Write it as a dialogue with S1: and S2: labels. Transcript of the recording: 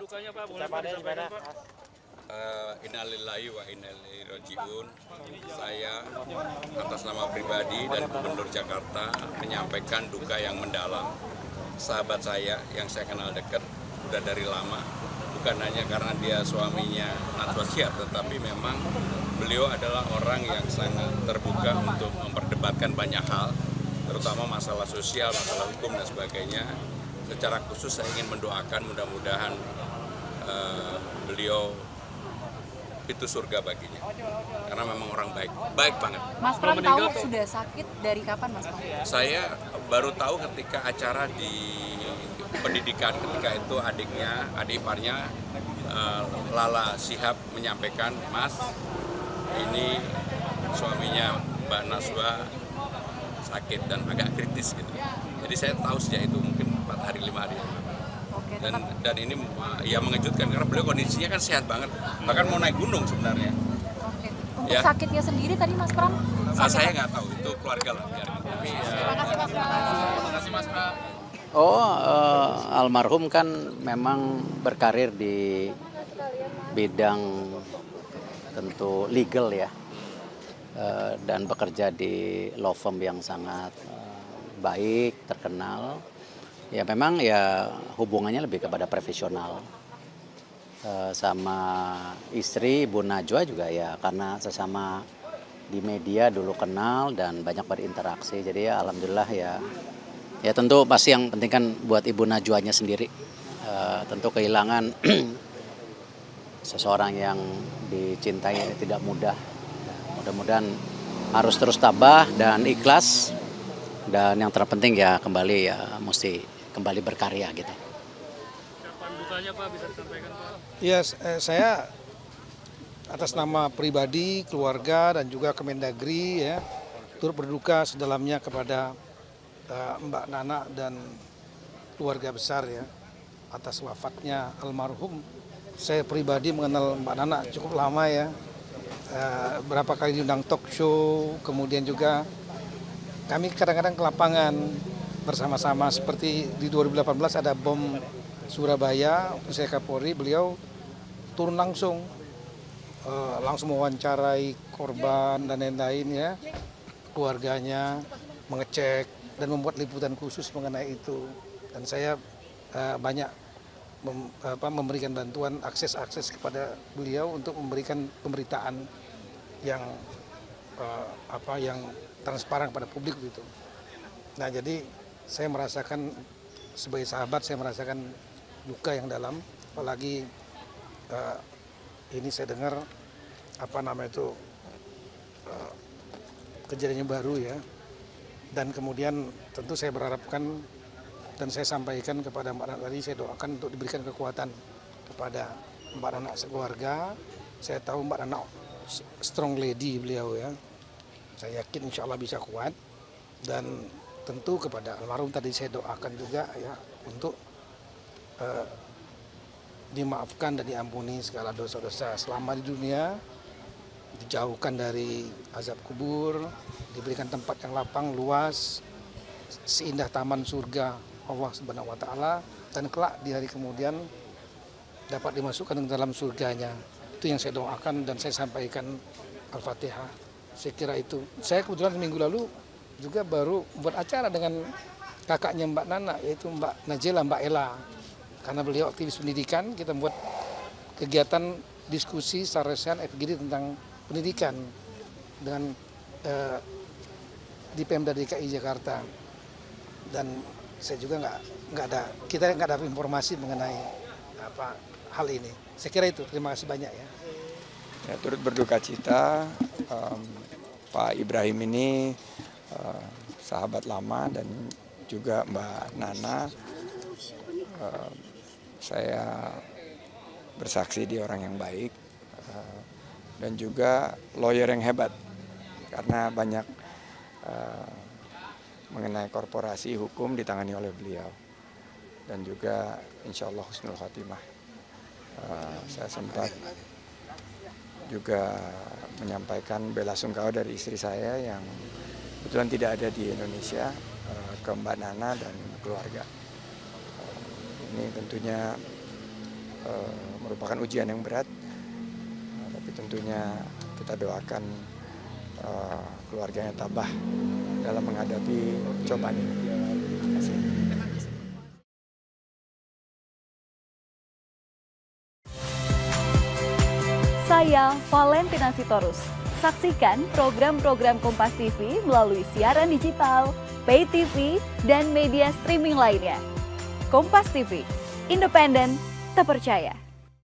S1: dukanya Pak, boleh Pak disampaikan Pak?
S2: Innalillahi wa inna ilaihi rajiun. Saya atas nama pribadi dan Gubernur Jakarta menyampaikan duka yang mendalam. Sahabat saya yang saya kenal dekat udah dari lama, bukan hanya karena dia suaminya Najwa Shihab, tetapi memang beliau adalah orang yang sangat terbuka untuk memperdebatkan banyak hal, terutama masalah sosial, masalah hukum dan sebagainya. Secara khusus saya ingin mendoakan mudah-mudahan beliau itu surga baginya, karena memang orang baik banget.
S3: Mas Pram tahu sudah sakit dari kapan Mas Pram?
S2: Saya baru tahu ketika acara di pendidikan, ketika itu adik iparnya Lala Shihab menyampaikan, Mas, ini suaminya Mbak Najwa sakit dan agak kritis gitu. Jadi saya tahu sejak itu mungkin 4 hari 5 hari. Dan ini ya mengejutkan karena beliau kondisinya kan sehat banget, bahkan mau naik gunung sebenarnya.
S3: Oke. Untuk sakitnya sendiri tadi Mas Pram?
S2: Saya nggak tahu, itu keluarga lah. Tapi,
S3: terima kasih Mas Pram.
S1: Terima kasih Mas Pram.
S4: Almarhum kan memang berkarir di bidang tentu legal ya, dan bekerja di law firm yang sangat baik, terkenal. Ya memang ya hubungannya lebih kepada profesional. Sama istri Ibu Najwa juga ya karena sesama di media dulu kenal dan banyak berinteraksi. Jadi ya alhamdulillah ya tentu pasti yang penting kan buat Ibu Najwanya sendiri. Tentu kehilangan seseorang yang dicintai tidak mudah. Mudah-mudahan harus terus tabah dan ikhlas. Dan yang terpenting ya kembali ya mesti kembali berkarya gitu.
S1: Kapan dukanya Pak, bisa disampaikan Pak?
S5: Ya, saya atas nama pribadi, keluarga dan juga Kemendagri ya turut berduka sedalamnya kepada Mbak Nana dan keluarga besar ya atas wafatnya almarhum. Saya pribadi mengenal Mbak Nana cukup lama ya, berapa kali diundang talk show, kemudian juga kami kadang-kadang ke lapangan bersama-sama seperti di 2018 ada bom Surabaya, saya Kapolri, beliau turun langsung mewawancarai korban dan lain-lain ya, keluarganya, mengecek dan membuat liputan khusus mengenai itu. Dan saya banyak memberikan bantuan akses kepada beliau untuk memberikan pemberitaan yang yang transparan kepada publik gitu. Nah jadi saya merasakan sebagai sahabat, saya merasakan duka yang dalam, apalagi ini saya dengar kejadiannya baru ya. Dan kemudian tentu saya berharapkan dan saya sampaikan kepada Mbak Nana tadi, saya doakan untuk diberikan kekuatan kepada Mbak Nana sekeluarga. Saya tahu Mbak Nana strong lady beliau ya. Saya yakin insya Allah bisa kuat. Dan tentu kepada almarhum tadi saya doakan juga ya untuk dimaafkan dan diampuni segala dosa-dosa selama di dunia, dijauhkan dari azab kubur, diberikan tempat yang lapang luas, seindah taman surga Allah Subhanahu wa taala, dan kelak di hari kemudian dapat dimasukkan ke dalam surganya. Itu yang saya doakan dan saya sampaikan Al-Fatihah. Saya kira itu. Saya kebetulan minggu lalu juga baru buat acara dengan kakaknya Mbak Nana, yaitu Mbak Najela, Mbak Ella. Karena beliau aktivis pendidikan, kita buat kegiatan diskusi Saresan FGD tentang pendidikan dengan di Pemda DKI Jakarta. Dan saya juga kita nggak ada informasi mengenai hal ini. Saya kira itu. Terima kasih banyak ya.
S6: Ya, turut berduka cita, Pak Ibrahim ini sahabat lama dan juga Mbak Nana. Saya bersaksi dia orang yang baik dan juga lawyer yang hebat karena banyak mengenai korporasi hukum ditangani oleh beliau dan juga insya Allah husnul khotimah. Saya sempat juga menyampaikan bela sungkawa dari istri saya yang kebetulan tidak ada di Indonesia ke Mbak Nana dan keluarga. Ini tentunya merupakan ujian yang berat, tapi tentunya kita doakan keluarganya tabah dalam menghadapi cobaan ini. Terima kasih.
S7: Saya Valentina Sitorus. Saksikan program-program Kompas TV melalui siaran digital, pay TV, dan media streaming lainnya. Kompas TV, independen, terpercaya.